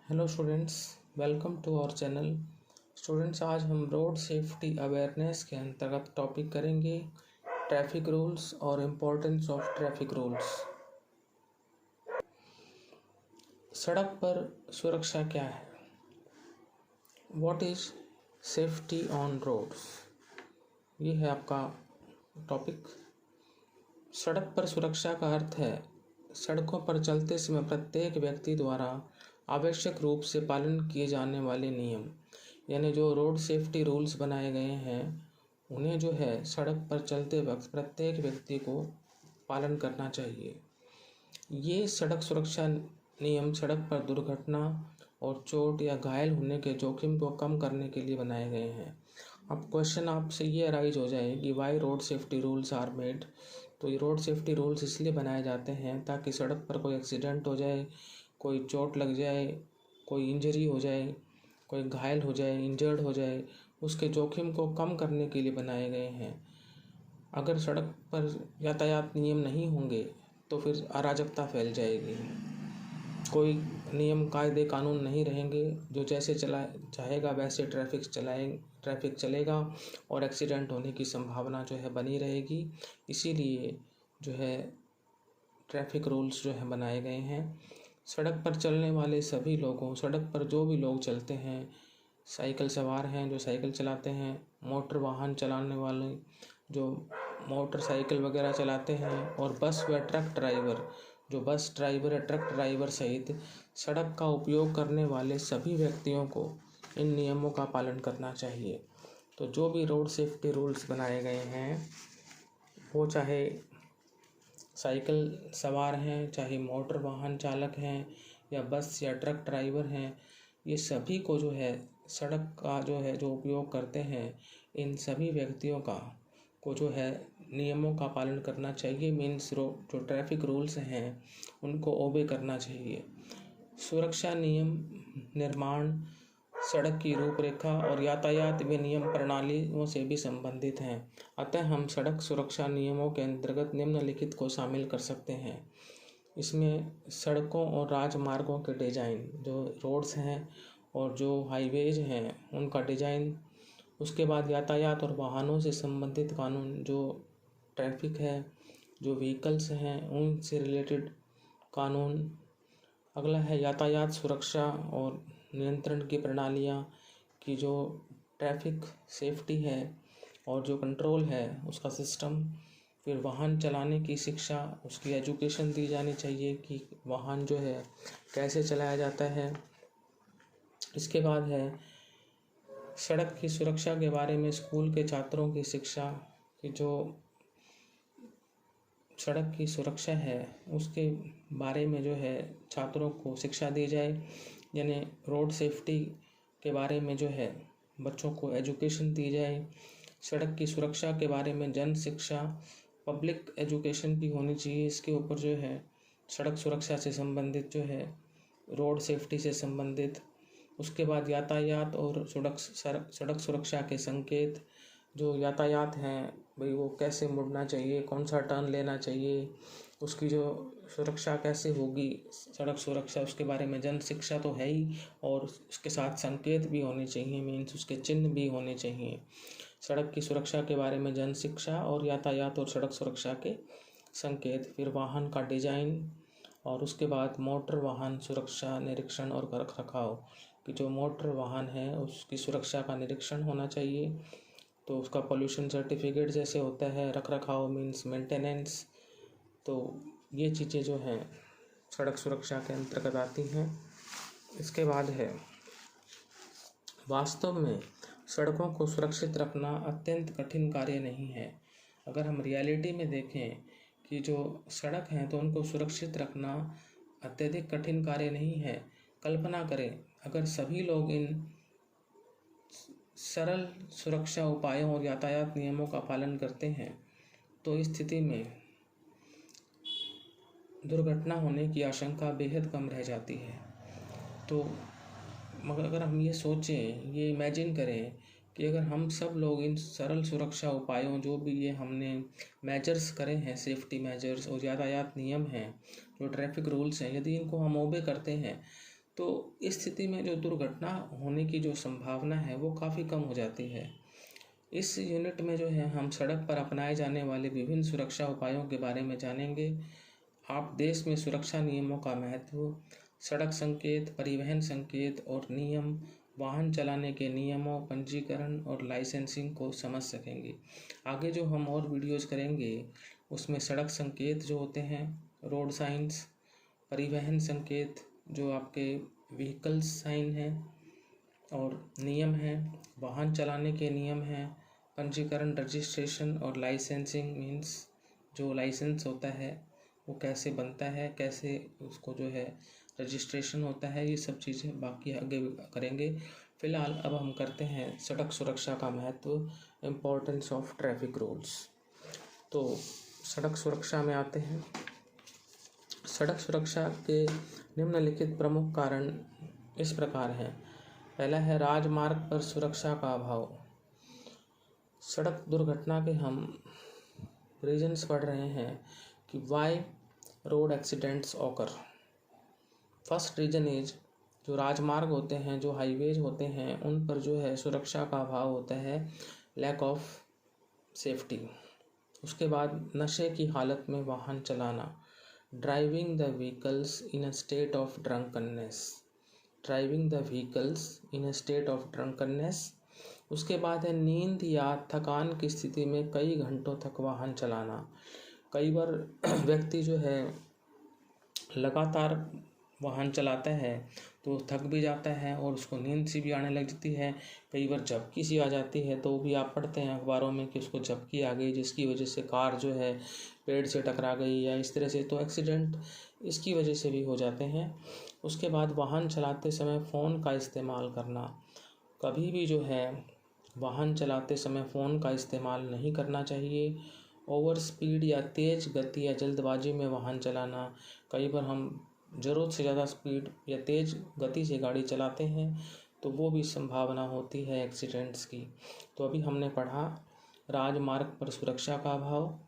Hello students, welcome to our channel. Students, आज हम road safety awareness के अंतर्गत टॉपिक करेंगे ट्रैफिक रूल्स और इम्पोर्टेंस ऑफ ट्रैफिक रूल्स। सड़क पर सुरक्षा क्या है? What is safety on roads? ये है आपका टॉपिक। सड़क पर सुरक्षा का अर्थ है सड़कों पर चलते समय प्रत्येक व्यक्ति द्वारा आवश्यक रूप से पालन किए जाने वाले नियम, यानी जो रोड सेफ्टी रूल्स बनाए गए हैं उन्हें जो है सड़क पर चलते वक्त प्रत्येक व्यक्ति को पालन करना चाहिए। ये सड़क सुरक्षा नियम सड़क पर दुर्घटना और चोट या घायल होने के जोखिम को कम करने के लिए बनाए गए हैं। अब क्वेश्चन आपसे ये अराइज हो जाए कि why road safety rules are made. तो ये रोड सेफ्टी रूल्स इसलिए बनाए जाते हैं ताकि सड़क पर कोई एक्सीडेंट हो जाए, कोई चोट लग जाए, कोई इंजरी हो जाए, कोई घायल हो जाए, इंजर्ड हो जाए, उसके जोखिम को कम करने के लिए बनाए गए हैं। अगर सड़क पर यातायात नियम नहीं होंगे तो फिर अराजकता फैल जाएगी, कोई नियम कायदे कानून नहीं रहेंगे, जो जैसे चला चाहेगा वैसे ट्रैफिक चलेगा और एक्सीडेंट होने की संभावना जो है बनी रहेगी। इसीलिए जो है ट्रैफिक रूल्स जो है बनाए गए हैं। सड़क पर चलने वाले सभी लोगों, सड़क पर जो भी लोग चलते हैं, साइकिल सवार हैं जो साइकिल चलाते हैं, मोटर वाहन चलाने वाले जो मोटरसाइकिल वगैरह चलाते हैं, और बस व ट्रक ड्राइवर जो बस ड्राइवर या ट्रक ड्राइवर सहित सड़क का उपयोग करने वाले सभी व्यक्तियों को इन नियमों का पालन करना चाहिए। तो जो भी रोड सेफ्टी रूल्स बनाए गए हैं वो चाहे साइकिल सवार हैं, चाहे मोटर वाहन चालक हैं, या बस या ट्रक ड्राइवर हैं, ये सभी को जो है सड़क का जो उपयोग करते हैं, इन सभी व्यक्तियों को जो है नियमों का पालन करना चाहिए। मीन्स जो ट्रैफिक रूल्स हैं उनको ओबे करना चाहिए। सुरक्षा नियम निर्माण सड़क की रूपरेखा और यातायात विनियम प्रणालियों से भी संबंधित हैं। अतः हम सड़क सुरक्षा नियमों के अंतर्गत निम्नलिखित को शामिल कर सकते हैं। इसमें सड़कों और राजमार्गों के डिज़ाइन, जो रोड्स हैं और जो हाईवेज हैं उनका डिज़ाइन, उसके बाद यातायात और वाहनों से संबंधित कानून, जो ट्रैफिक है, जो व्हीकल्स हैं उनसे रिलेटेड कानून। अगला है यातायात सुरक्षा और नियंत्रण की प्रणालियाँ, की जो ट्रैफिक सेफ्टी है और जो कंट्रोल है उसका सिस्टम। फिर वाहन चलाने की शिक्षा, उसकी एजुकेशन दी जानी चाहिए कि वाहन जो है कैसे चलाया जाता है। इसके बाद है सड़क की सुरक्षा के बारे में स्कूल के छात्रों की शिक्षा, कि जो सड़क की सुरक्षा है उसके बारे में जो है छात्रों को शिक्षा दी जाए, यानी रोड सेफ्टी के बारे में जो है बच्चों को एजुकेशन दी जाए। सड़क की सुरक्षा के बारे में जन शिक्षा, पब्लिक एजुकेशन भी होनी चाहिए इसके ऊपर, जो है सड़क सुरक्षा से संबंधित, जो है रोड सेफ्टी से संबंधित। उसके बाद यातायात और सड़क सुरक्षा के संकेत, जो यातायात हैं भाई वो कैसे मुड़ना चाहिए, कौन सा टर्न लेना चाहिए, उसकी जो सुरक्षा कैसे होगी, सड़क सुरक्षा, उसके बारे में जन शिक्षा तो है ही, और उसके साथ संकेत भी होने चाहिए, मीन्स उसके चिन्ह भी होने चाहिए। सड़क की सुरक्षा के बारे में जन शिक्षा और यातायात और सड़क सुरक्षा के संकेत। फिर वाहन का डिज़ाइन, और उसके बाद मोटर वाहन सुरक्षा निरीक्षण और रख रखाव, कि जो मोटर वाहन है उसकी सुरक्षा का निरीक्षण होना चाहिए, तो उसका पोल्यूशन सर्टिफिकेट जैसे होता है, रख रखाव मीन्स मेंटेनेंस। तो ये चीज़ें जो हैं सड़क सुरक्षा के अंतर्गत आती हैं। इसके बाद है वास्तव में सड़कों को सुरक्षित रखना अत्यंत कठिन कार्य नहीं है। अगर हम रियलिटी में देखें कि जो सड़क हैं तो उनको सुरक्षित रखना अत्यधिक कठिन कार्य नहीं है। कल्पना करें अगर सभी लोग इन सरल सुरक्षा उपायों और यातायात नियमों का पालन करते हैं तो इस स्थिति में दुर्घटना होने की आशंका बेहद कम रह जाती है। तो मगर अगर हम ये सोचें, ये इमेजिन करें कि अगर हम सब लोग इन सरल सुरक्षा उपायों, जो भी ये हमने मेजर्स करे हैं, सेफ्टी मेजर्स और यातायात नियम हैं, जो ट्रैफिक रूल्स हैं, यदि इनको हम ओबे करते हैं तो इस स्थिति में जो दुर्घटना होने की जो संभावना है वो काफ़ी कम हो जाती है। इस यूनिट में जो है हम सड़क पर अपनाए जाने वाले विभिन्न सुरक्षा उपायों के बारे में जानेंगे। आप देश में सुरक्षा नियमों का महत्व, सड़क संकेत, परिवहन संकेत और नियम, वाहन चलाने के नियमों, पंजीकरण और लाइसेंसिंग को समझ सकेंगे। आगे जो हम और वीडियोस करेंगे उसमें सड़क संकेत जो होते हैं, रोड साइंस, परिवहन संकेत जो आपके व्हीकल्स साइन हैं और नियम हैं, वाहन चलाने के नियम हैं, पंजीकरण, रजिस्ट्रेशन और लाइसेंसिंग मीन्स जो लाइसेंस होता है वो कैसे बनता है, कैसे उसको जो है रजिस्ट्रेशन होता है, ये सब चीज़ें बाकी आगे करेंगे। फ़िलहाल अब हम करते हैं सड़क सुरक्षा का महत्व, इम्पोर्टेंस ऑफ ट्रैफिक रूल्स। तो सड़क सुरक्षा में आते हैं। सड़क सुरक्षा के निम्नलिखित प्रमुख कारण इस प्रकार हैं। पहला है राजमार्ग पर सुरक्षा का अभाव। सड़क दुर्घटना के हम रीजन्स पढ़ रहे हैं कि why road accidents occur. First reason is जो राजमार्ग होते हैं, जो हाईवेज होते हैं, उन पर जो है सुरक्षा का अभाव होता है, लैक ऑफ सेफ्टी। उसके बाद नशे की हालत में वाहन चलाना, driving the vehicles in a state of drunkenness, driving the vehicles in a state of drunkenness. उसके बाद है नींद या थकान की स्थिति में कई घंटों तक वाहन चलाना। कई बार व्यक्ति जो है लगातार वाहन चलाता है तो थक भी जाता है और उसको नींद सी भी आने लग जाती है। कई बार झपकी सी आ जाती है, तो भी आप पढ़ते हैं अखबारों में कि उसको झपकी आ गई, जिसकी वजह से कार जो है पेड़ से टकरा गई या इस तरह से। तो एक्सीडेंट इसकी वजह से भी हो जाते हैं। उसके बाद वाहन चलाते समय फ़ोन का इस्तेमाल करना। कभी भी जो है वाहन चलाते समय फ़ोन का इस्तेमाल नहीं करना चाहिए। ओवर स्पीड या तेज़ गति या जल्दबाजी में वाहन चलाना। कई बार हम ज़रूरत से ज़्यादा स्पीड या तेज़ गति से गाड़ी चलाते हैं तो वो भी संभावना होती है एक्सीडेंट्स की। तो अभी हमने पढ़ा राजमार्ग पर सुरक्षा का अभाव,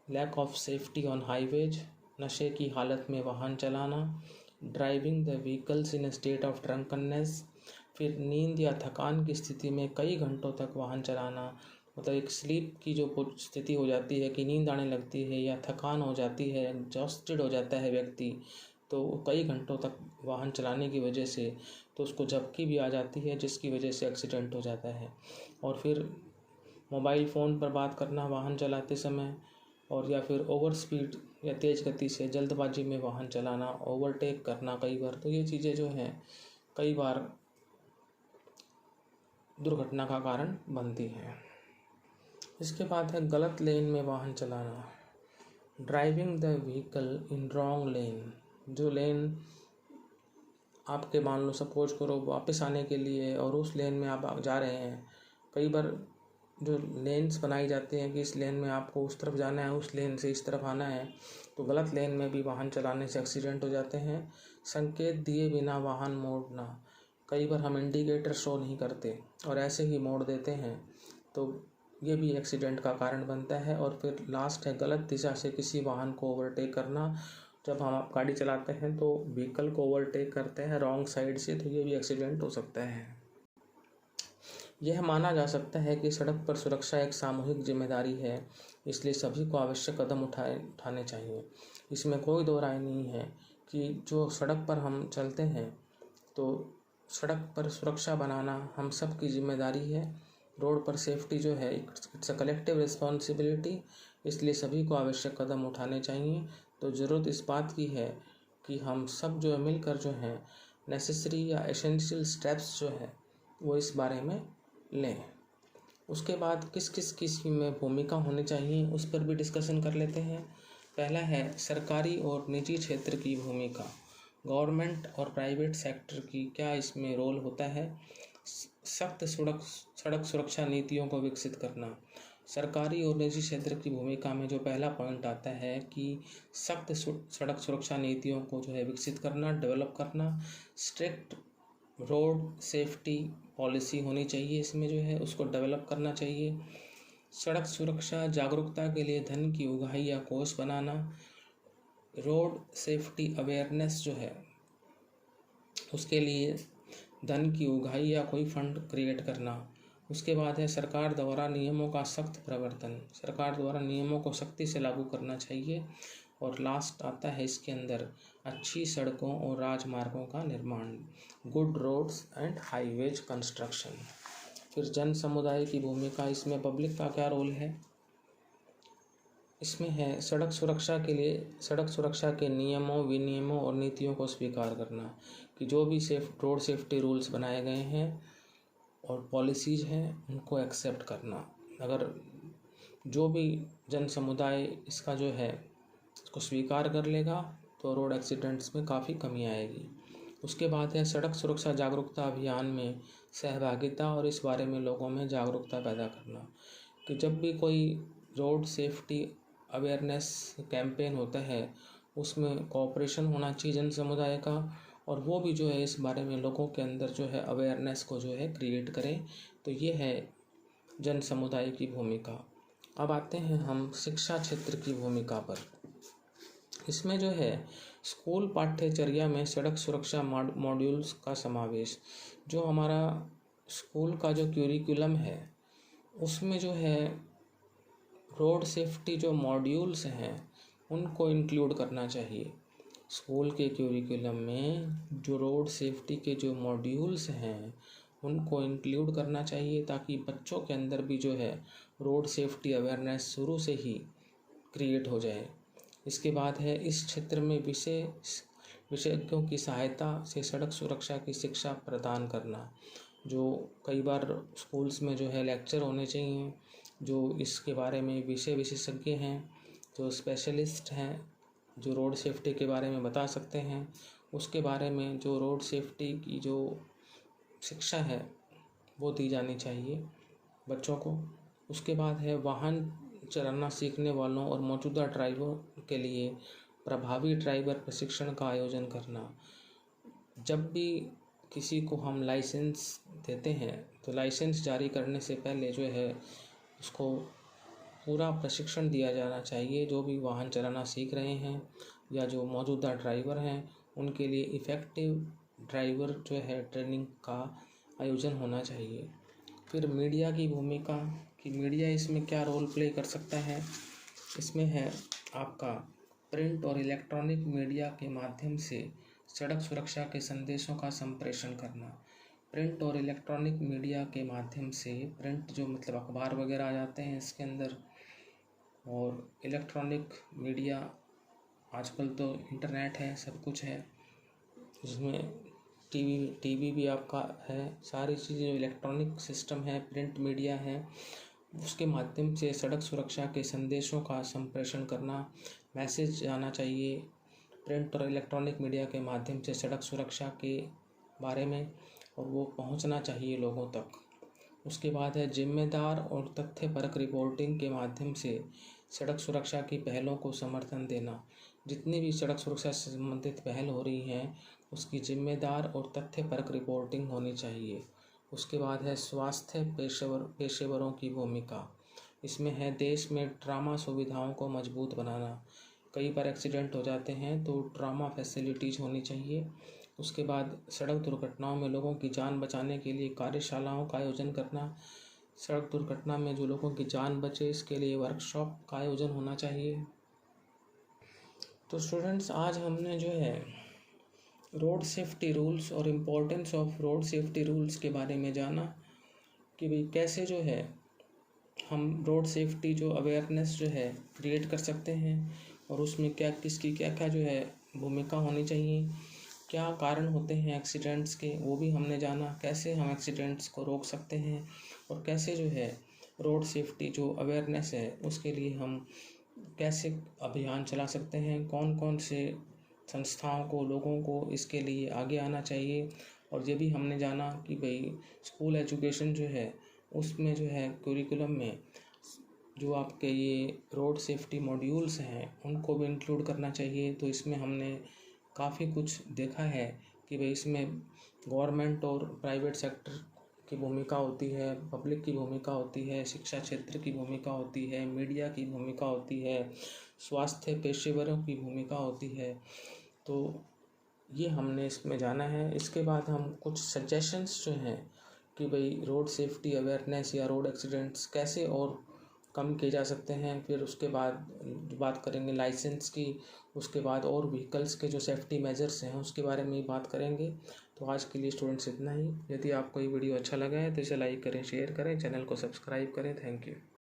lack of safety on highways, नशे की हालत में वाहन चलाना, driving the vehicles in state of drunkenness, फिर नींद या थकान की स्थिति में कई घंटों तक वाहन चलाना। मतलब एक स्लीप की जो स्थिति हो जाती है कि नींद आने लगती है या थकान हो जाती है, एग्जॉस्टेड हो जाता है व्यक्ति, तो कई घंटों तक वाहन चलाने की वजह से तो उसको झपकी भी आ जाती है, जिसकी वजह से एक्सीडेंट हो जाता है। और फिर मोबाइल फ़ोन पर बात करना वाहन चलाते समय, और या फिर ओवर स्पीड या तेज़ गति से जल्दबाजी में वाहन चलाना, ओवरटेक करना कई बार। तो ये चीज़ें जो हैं कई बार दुर्घटना का कारण बनती हैं। इसके बाद है गलत लेन में वाहन चलाना, driving the vehicle in wrong lane. जो लेन आपके मान लो सपोज करो वापस आने के लिए और उस लेन में आप जा रहे हैं। कई बार जो लेन्स बनाई जाती हैं कि इस लेन में आपको उस तरफ जाना है, उस लेन से इस तरफ आना है, तो गलत लेन में भी वाहन चलाने से एक्सीडेंट हो जाते हैं। संकेत दिए बिना वाहन मोड़ना। कई बार हम इंडिकेटर शो नहीं करते और ऐसे ही मोड़ देते हैं, तो ये भी एक्सीडेंट का कारण बनता है। और फिर लास्ट है गलत दिशा से किसी वाहन को ओवरटेक करना। जब हम आप गाड़ी चलाते हैं तो व्हीकल को ओवरटेक करते हैं रॉन्ग साइड से, तो ये भी एक्सीडेंट हो सकता है। यह माना जा सकता है कि सड़क पर सुरक्षा एक सामूहिक जिम्मेदारी है, इसलिए सभी को आवश्यक कदम उठाने चाहिए। इसमें कोई दो राय नहीं है कि जो सड़क पर हम चलते हैं तो सड़क पर सुरक्षा बनाना हम सब की जिम्मेदारी है। रोड पर सेफ्टी जो है इट्स अ कलेक्टिव रिस्पॉन्सिबिलिटी, इसलिए सभी को आवश्यक कदम उठाने चाहिए। तो ज़रूरत इस बात की है कि हम सब जो है मिलकर जो है नेसेसरी या एसेंशियल स्टेप्स जो है वो इस बारे में लें। उसके बाद किस किस में भूमिका होनी चाहिए उस पर भी डिस्कशन कर लेते हैं। पहला है सरकारी और निजी क्षेत्र की भूमिका, गवर्नमेंट और प्राइवेट सेक्टर की क्या इसमें रोल होता है। सख्त सड़क सुरक्षा नीतियों को विकसित करना। सरकारी और निजी क्षेत्र की भूमिका में जो पहला पॉइंट आता है कि सख्त सड़क सुरक्षा नीतियों को जो है विकसित करना, डेवलप करना। स्ट्रिक्ट रोड सेफ्टी पॉलिसी होनी चाहिए, इसमें जो है उसको डेवलप करना चाहिए। सड़क सुरक्षा जागरूकता के लिए धन की उगाही या कोष बनाना। रोड सेफ्टी अवेयरनेस जो है उसके लिए धन की उगाही या कोई फंड क्रिएट करना। उसके बाद है सरकार द्वारा नियमों का सख्त प्रवर्तन, सरकार द्वारा नियमों को सख्ती से लागू करना चाहिए। और लास्ट आता है इसके अंदर अच्छी सड़कों और राजमार्गों का निर्माण, good roads and highways construction. फिर जन समुदाय की भूमिका, इसमें पब्लिक का क्या रोल है? इसमें है सड़क सुरक्षा के लिए सड़क सुरक्षा के नियमों, विनियमों और नीतियों को स्वीकार करना, कि जो भी रोड सेफ्टी रूल्स बनाए गए हैं और पॉलिसीज़ हैं उनको एक्सेप्ट करना। अगर जो भी जन समुदाय इसका जो है इसको स्वीकार कर लेगा तो रोड एक्सीडेंट्स में काफ़ी कमी आएगी। उसके बाद है सड़क सुरक्षा जागरूकता अभियान में सहभागिता और इस बारे में लोगों में जागरूकता पैदा करना, कि जब भी कोई रोड सेफ्टी अवेयरनेस कैंपेन होता है उसमें कोऑपरेशन होना चाहिए जन समुदाय का, और वो भी जो है इस बारे में लोगों के अंदर जो है अवेयरनेस को जो है क्रिएट करें। तो ये है जन समुदाय की भूमिका। अब आते हैं हम शिक्षा क्षेत्र की भूमिका पर। इसमें जो है स्कूल पाठ्यचर्या में सड़क सुरक्षा मॉड्यूल्स का समावेश, जो हमारा स्कूल का जो क्यूरिकुलम है उसमें जो है रोड सेफ्टी जो मॉड्यूल्स हैं उनको इंक्लूड करना चाहिए। स्कूल के क्यूरिकुलम में जो रोड सेफ्टी के जो मॉड्यूल्स हैं उनको इंक्लूड करना चाहिए, ताकि बच्चों के अंदर भी जो है रोड सेफ्टी अवेयरनेस शुरू से ही क्रिएट हो जाए। इसके बाद है इस क्षेत्र में विशेषज्ञों की सहायता से सड़क सुरक्षा की शिक्षा प्रदान करना, जो कई बार स्कूल्स में जो है लेक्चर होने चाहिए, जो इसके बारे में विशेषज्ञ हैं, जो स्पेशलिस्ट हैं, जो रोड सेफ्टी के बारे में बता सकते हैं, उसके बारे में जो रोड सेफ्टी की जो शिक्षा है वो दी जानी चाहिए बच्चों को। उसके बाद है वाहन चलाना सीखने वालों और मौजूदा ड्राइवरों के लिए प्रभावी ड्राइवर प्रशिक्षण का आयोजन करना। जब भी किसी को हम लाइसेंस देते हैं तो लाइसेंस जारी करने से पहले जो है उसको पूरा प्रशिक्षण दिया जाना चाहिए। जो भी वाहन चलाना सीख रहे हैं या जो मौजूदा ड्राइवर हैं उनके लिए इफ़ेक्टिव ड्राइवर जो है ट्रेनिंग का आयोजन होना चाहिए। फिर मीडिया की भूमिका, कि मीडिया इसमें क्या रोल प्ले कर सकता है। इसमें है आपका प्रिंट और इलेक्ट्रॉनिक मीडिया के माध्यम से सड़क सुरक्षा के संदेशों का संप्रेषण करना। प्रिंट और इलेक्ट्रॉनिक मीडिया के माध्यम से, प्रिंट जो मतलब अखबार वगैरह आ जाते हैं इसके अंदर, और इलेक्ट्रॉनिक मीडिया आजकल तो इंटरनेट है, सब कुछ है, जिसमें टीवी भी आपका है, सारी चीज़ें जो इलेक्ट्रॉनिक सिस्टम है, प्रिंट मीडिया है, उसके माध्यम से सड़क सुरक्षा के संदेशों का संप्रेषण करना। मैसेज आना चाहिए प्रिंट और इलेक्ट्रॉनिक मीडिया के माध्यम से सड़क सुरक्षा के बारे में, और वो पहुंचना चाहिए लोगों तक। उसके बाद है जिम्मेदार और तथ्यपरक रिपोर्टिंग के माध्यम से सड़क सुरक्षा की पहलों को समर्थन देना। जितनी भी सड़क सुरक्षा से संबंधित पहल हो रही हैं उसकी जिम्मेदार और तथ्यपरक रिपोर्टिंग होनी चाहिए। उसके बाद है स्वास्थ्य पेशेवरों की भूमिका। इसमें है देश में ट्रामा सुविधाओं को मजबूत बनाना। कई बार एक्सीडेंट हो जाते हैं तो ट्रामा फैसिलिटीज़ होनी चाहिए। उसके बाद सड़क दुर्घटनाओं में लोगों की जान बचाने के लिए कार्यशालाओं का आयोजन करना। सड़क दुर्घटना में जो लोगों की जान बचे इसके लिए वर्कशॉप का आयोजन होना चाहिए। तो स्टूडेंट्स, आज हमने जो है रोड सेफ्टी रूल्स और importance of road safety rules के बारे में जाना, कि भाई कैसे जो है हम रोड सेफ्टी जो अवेयरनेस जो है क्रिएट कर सकते हैं, और उसमें क्या किसकी क्या क्या जो है भूमिका होनी चाहिए, क्या कारण होते हैं एक्सीडेंट्स के वो भी हमने जाना, कैसे हम एक्सीडेंट्स को रोक सकते हैं, और कैसे जो है रोड सेफ्टी जो अवेयरनेस है उसके लिए हम कैसे अभियान चला सकते हैं, कौन कौन से संस्थाओं को, लोगों को इसके लिए आगे आना चाहिए। और ये भी हमने जाना कि भाई स्कूल एजुकेशन जो है उसमें जो है करिकुलम में जो आपके ये रोड सेफ्टी मॉड्यूल्स हैं उनको भी इंक्लूड करना चाहिए। तो इसमें हमने काफ़ी कुछ देखा है कि भाई इसमें गवर्नमेंट और प्राइवेट सेक्टर की भूमिका होती है, पब्लिक की भूमिका होती है, शिक्षा क्षेत्र की भूमिका होती है, मीडिया की भूमिका होती है, स्वास्थ्य पेशेवरों की भूमिका होती है। तो ये हमने इसमें जाना है। इसके बाद हम कुछ सजेशंस जो हैं कि भाई रोड सेफ्टी अवेयरनेस या रोड एक्सीडेंट्स कैसे और कम किए जा सकते हैं। फिर उसके बाद बात करेंगे लाइसेंस की, उसके बाद और व्हीकल्स के जो सेफ्टी मेजर्स हैं उसके बारे में ही बात करेंगे। तो आज के लिए स्टूडेंट्स इतना ही। यदि आपको ये वीडियो अच्छा लगा है तो इसे लाइक करें, शेयर करें, चैनल को सब्सक्राइब करें। Thank you.